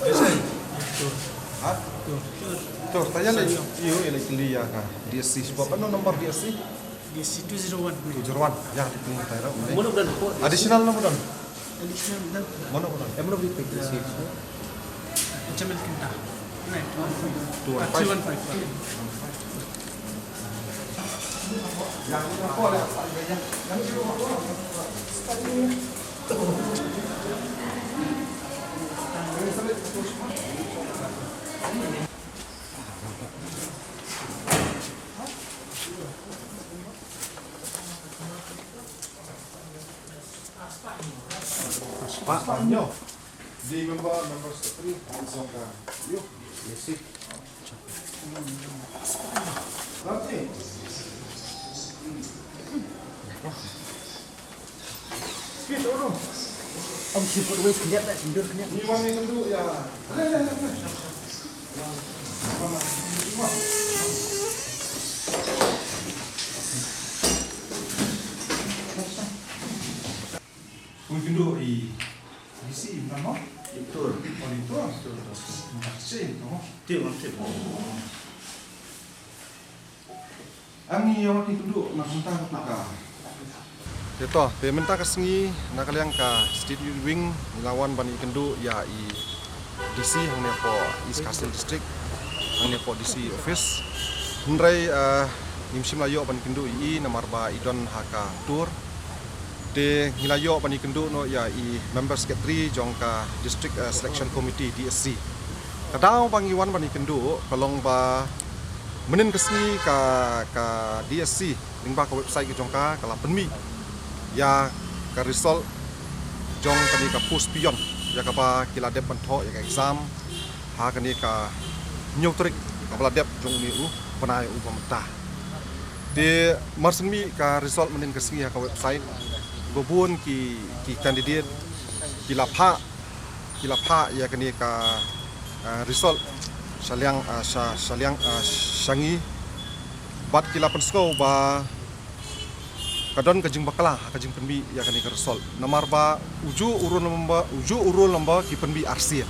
Bisa. Hah? Tuh, tanya nih. Iyo, ini keli ya kah? DSC. Apa nomor DSC? DSC 201. 201. Ya, di tengah daerah. Mana bulan po? Additional nomor dan. Additional dan Mana bulan? Mana beli pek sih? Jamil Kinta. 215. 315. Pak, nyo. Di member secretary langsung ke. Yuk, yes. Nanti. Speed orang. Ông siput wes kena tak sindur kena. Ni wangi kendu ya. Kendu i isi nama Itu. oh itu makasih kamu Dia maksud. ami yang kendu nak mentang apa itu pemerintah kesengi nak kalian ka state wing lawan bani kendu ya i DC hangnya po East Castle District hangnya po DC office hendrai nimsim layo bani kendu i namar ba idon haka tour de ngilayo bani kendu no ya i member secretary jongka district selection committee DSC kadau bangiwan bani kendu kalong ba menen kesni ka DSC lingba ka website ke jongka kala penmi ya ka result jong kani ka post pion ya ka ba kila dep pantho ya ka exam ha kani ka nyotrik ka bala dep jong ni panai upamata de marsenmi ka result menen kesni ya ka website bobun ki kandidat kila pha ya kani ka result saliang sangi bat kila pensko ba kadon kajing bakala kajing penbi ya kani ka result nomor ba uju urul lamba ki penbi RC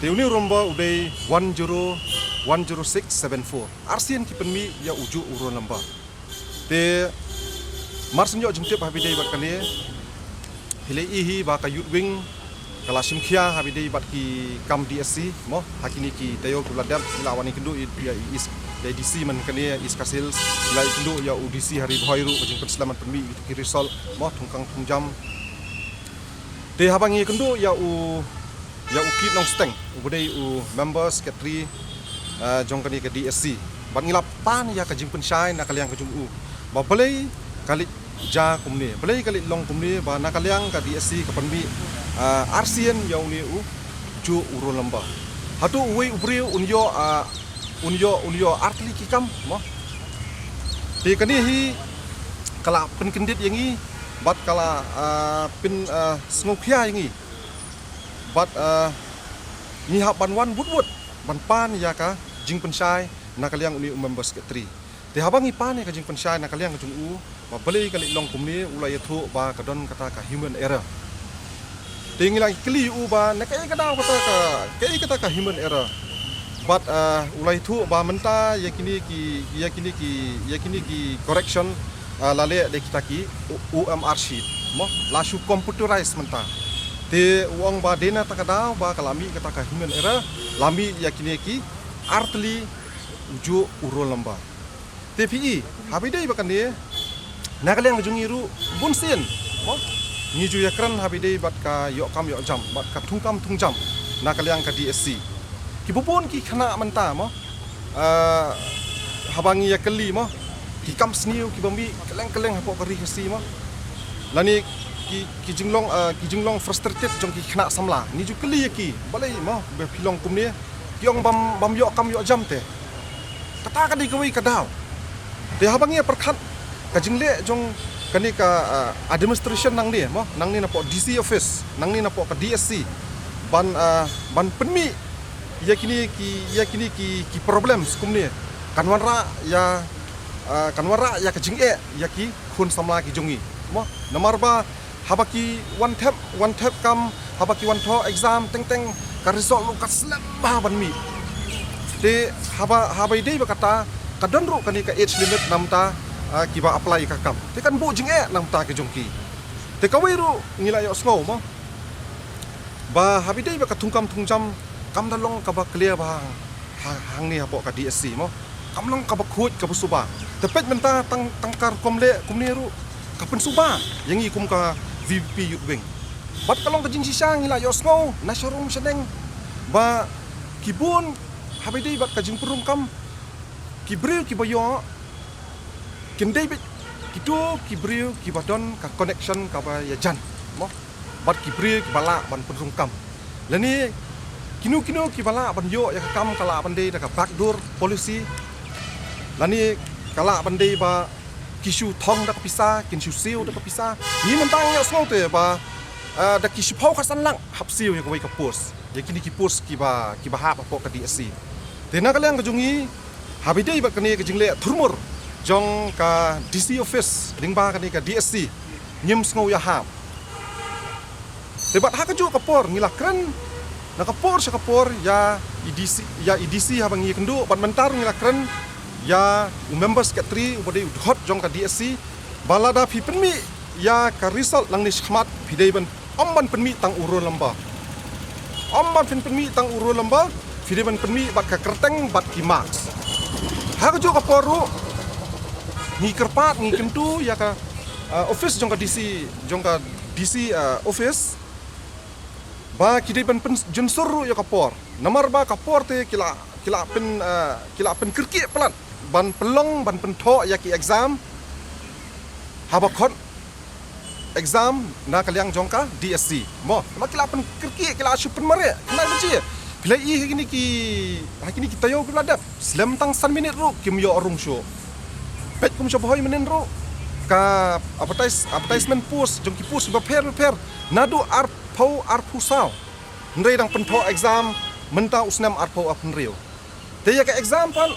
teuni romba udai 10674 RC ki penbi ya uju urul lamba te marsenyo jungtip habidai bat kani hile ihi ba ka youth wing kala simkhia habidai bat ki kam DSC mo hakini ki tayo kuladam lawani kendu ya is ya DC man kani is kasil la kendu ya UDC hari bhoiru jing perselamat penmi ki result mo tungkang tungjam te habangi kendu ya kit nong steng ubudai member secretary jong kani ke DSC bat ngilapan ya ka jing pensyai na kaliang ka jung ba balai kali ja kumni balai kali long kumni ba nakaliang ka DSC ka penbi RCN yang ni ju urun lamba hatu uwe ubri unyo artli kikam mo ti kani hi kala penkendit yangi bat kala pin sngopia yangi bat ni habanwan butbut ban pan ya ka jing pensai nakaliang uni member secretary te habangi pan ka jing pensai nakaliang ka jung ba balai kali long kumni ulai thu ba kadon kata ka human error tinggal keli uba nakai kadang kata ka human error but ulai thu ba menta yakini ki correction lale de kita ki UMR sheet mo lasu computerized menta te uang ba dena takadau ba kalami kata ka human error lami yakini ki artli uju urul lamba TPE habidai bakan dia nakaliang jungiru bunsin mo ni ju yakran habidai bat ka yok jam bat ka tungjam nakaliang ka DSC ki bubun ki khana menta mo habangi yakali mo ki kam sniu ki bambi keleng hapo kari hasi mo lani ki jinglong frustrated jong ki khana samla ni ju kali ki balai mo be pilong kumni kiong bam yok jam te kata ka di kawai kadau te habangi perkhat ka jingle jong kani ka administration nang ni mo nang ni na po DC office nang ni na po ka DSC ban penmi yakini ki problems kumni kanwara ya ka jinge yaki khun samla ki jongi mo namar ba habaki one tap kam habaki one tho exam teng ka result lu kat slam ba ban mi te haba idei ba kata kadon ru kani ka age limit namta kiba apply ka kam te kan bu jing namta ke jongki te kawai ru ngila yo snow mo ba habidei ba ka tungkam tungjam kam dalong ka ba clear ba hang ni hapo ka DSC mo kam long ka ba khut ka bu suba te pet menta tangkar komle kumni ru ka pen suba yang i kum ka VP youth wing bat kalong ka jing sisang ngila yo snow na showroom sedeng ba kibun habidei ba ka jing purum kam kibril kibayo kendai bet kitu kibril kibadon ka connection ka ba ya jan mo bat kibril kibala ban penrungkam lani kinu kibala ban yo ya kam kala ban dei ka backdoor policy lani kala ban dei ba kisu thong da pisa kisu siu da pisa ni mentang ya smau te ba da kisu phau khasan lang hap siu ya ka post ya kini ki post kiba ha pa ka DSC te na kalang ka jungi habidei ba kani ka jingle thurmur jong ka DC office ringba kani ka DSC nyim sngo ya hap debat ha ka ju kapor ngila kren na kapor sa kapor ya EDC habang ngi kendo ban mentar ngila kren ya member secretary ubade hot jong ka DSC balada phi penmi ya ka result lang ni khmat phidei ban omban penmi tang uro lamba omban penmi tang uro lamba phidei ban penmi bat ka kerteng bat ki marks ha ka ju kapor ru ngi kerpat ngi kentu ya ka office jong ka DC office ba kidai ban pen jensur ya kapor namar ba kapor te kila pen kirki pelan ban pelong ban pentho ya ki exam haba khot exam na kalyang jongka DSC mo ma kila pen kirki kila pen mare kena baci kila hini ki tayo kila dap slam tang san minit ru kim yo orung sho pet kum shoboy menen ru ka advertisement post jong ki post ba per nadu arpu sao ndai dang pentho exam menta usnam arpu apun rio te ya ka exam pan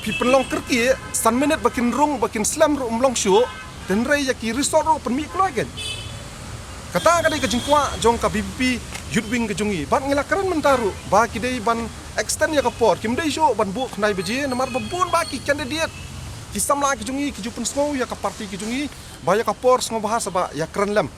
pi penlong kerki san minute bakin rung bakin slam ru umlong shu den rei ya ki resort ru penmi klogen kata ka dei ka jingkwa jong ka BBP youth wing ka jungi ban ngila karan mentaru ba ki dei ban extend ya ka por kim dei shu ban bu khnai beje namar babun ba ki candidate ki samla ki jungi ki jupun sngo ya ka parti ki jungi ba ya ka por sngo bahasa ba ya keren lem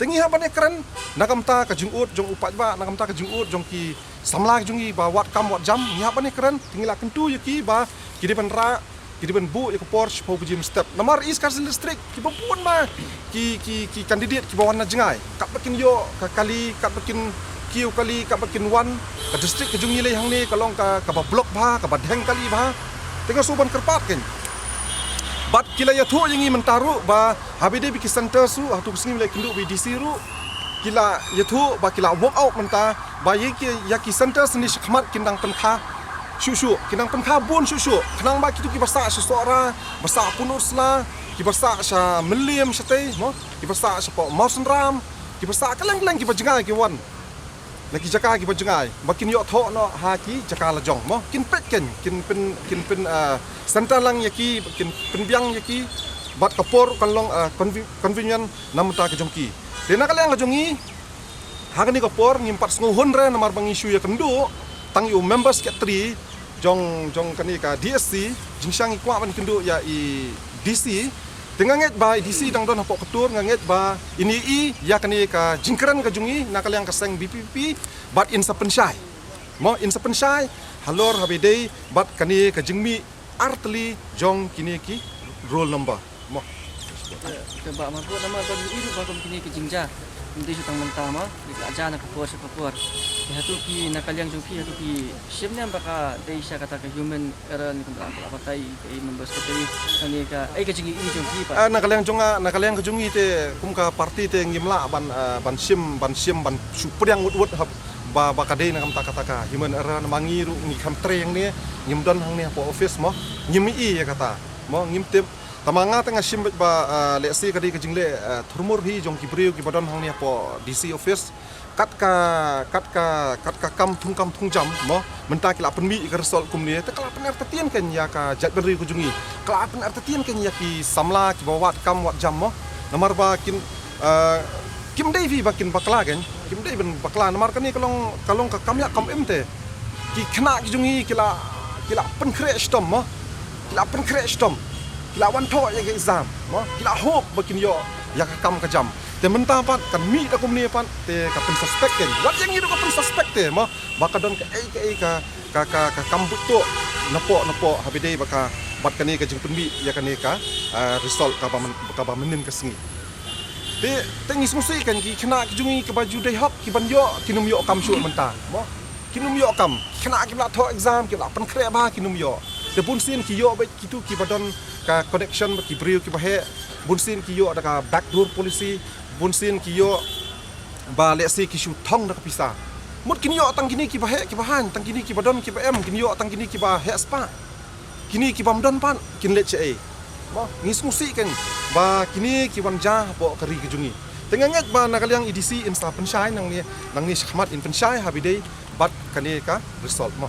tengi ha ban ya keren nagamta ka jungut jong upat ba nagamta ka jungut jong ki samla ki jungi ba wat kam wat jam ni ha ban ya keren tingila kentu ya ki ba ki de ban ra ki de ban bu ya ka por po bujim step namar is kasil district ki babun ba ki candidate ki bawan na jengai kat bakin yo ka kali kat bakin kiu kali kat bakin wan ka district ka jungi le hang ni kalong ka ba blok ba ka ba dheng kali ba tengah suban kerpat ken bat kila ya thu yangi mentaru ba habide biki center su atu kusngi le kindu BDC ru kila ya thu ba kila walk out menta ba yaki center seni khmat kindang penkha shushu kindang penkha bun shushu khnang ba kitu ki basa sesora basa punusla ki basa sa meliam sate mo ki basa sa po mausenram ki basa kaleng ki bajengai ki wan lagi jaka ki bajengai makin yo tho no ha ki jaka la jong mo kin pet ken kin pen center lang yaki kin penbiang yaki bat kapor kalong convenient namta ke jongki dena kalang jongi hagani kapor ngimpat snguhun re namar bang issue ya kendo tang yu members ke 3 jong kani ka DSC jingsang ikwa ban kendo ya i DC tenganget ba DC dang don hapok ketur nganget ba ini ya kani ka jingkran ka jungi nakalang ka seng BPP bat in sapensyai mo in sapensyai halor habidei bat kani ka jingmi artli jong kini ki roll number mo ke ba ma nama ba iru ba kom kini ke jingja hindi su tang mentama di aja na kapor sa kapor ya tu ki nakalyang jong tu ki shimnya baka dei sya kata ke human era ni kung apa tai ke members ke tadi ani ka ai ke jingi ini jong ki pa nakalyang ka jungi te kum ka parti te ngimla ban sim ban supriang wut ba kadai na kata ka human era na mangiru ni kam treng ni ngimdon hang ni po office mo ngimi ya kata mo ngimtip tamanga tengah sim ba lesi kadai ka jingle thurmur hi jong kibriu ki badon hang ni po DC office kat ka kam thung jam mo menta kila penmi ka result kum ni te kala pen artatian ken ya ka jat beri ku jungi kala pen artatian ken ya ki samla ki bawat kam wat jam mo namar ba kin Kim dei vi bakin bakla kan. Kim dei ben bakla namar kan ni kalong ka kamya kam emte. Ki khna ki jungi kila pen crash tom mo. Kila pen crash tom. Kila wan tho ya exam mo. Kila hope bakin yo ya ka kam ka jam. Te mentah pan kan mi ta kum ni pan te ka pen suspect kan. Wat yang itu ka pen suspect te mo. Baka don ka kambut tu napo habidai baka bat kani ka jing penbi ya kani ka result ka ba menin ka singi te tengis musi kan ki kena ki jungi ke baju dai hok ki ban yo kinum yo kam su menta mo kinum yo kam kena ki la tho exam ki la pen kre ba kinum yo te bun sin ki yo ba kitu ki badon ka connection ki briu ki ba he bun sin ki yo ada ka backdoor policy bun sin ki yo ba le si ki shu thong da ka pisa mut kini yo tang kini ki ba he ki ba han tang kini ki ba don ki ba em kini yo tang kini ki ba he spa kini ki bam don pan kin le che mo ngis musi kan ba kini ki wan ja po kari ki jungi tenganget ba nakaliang edc insta pensyai nang ni khmat in pensyai habidai bat kani ka result mo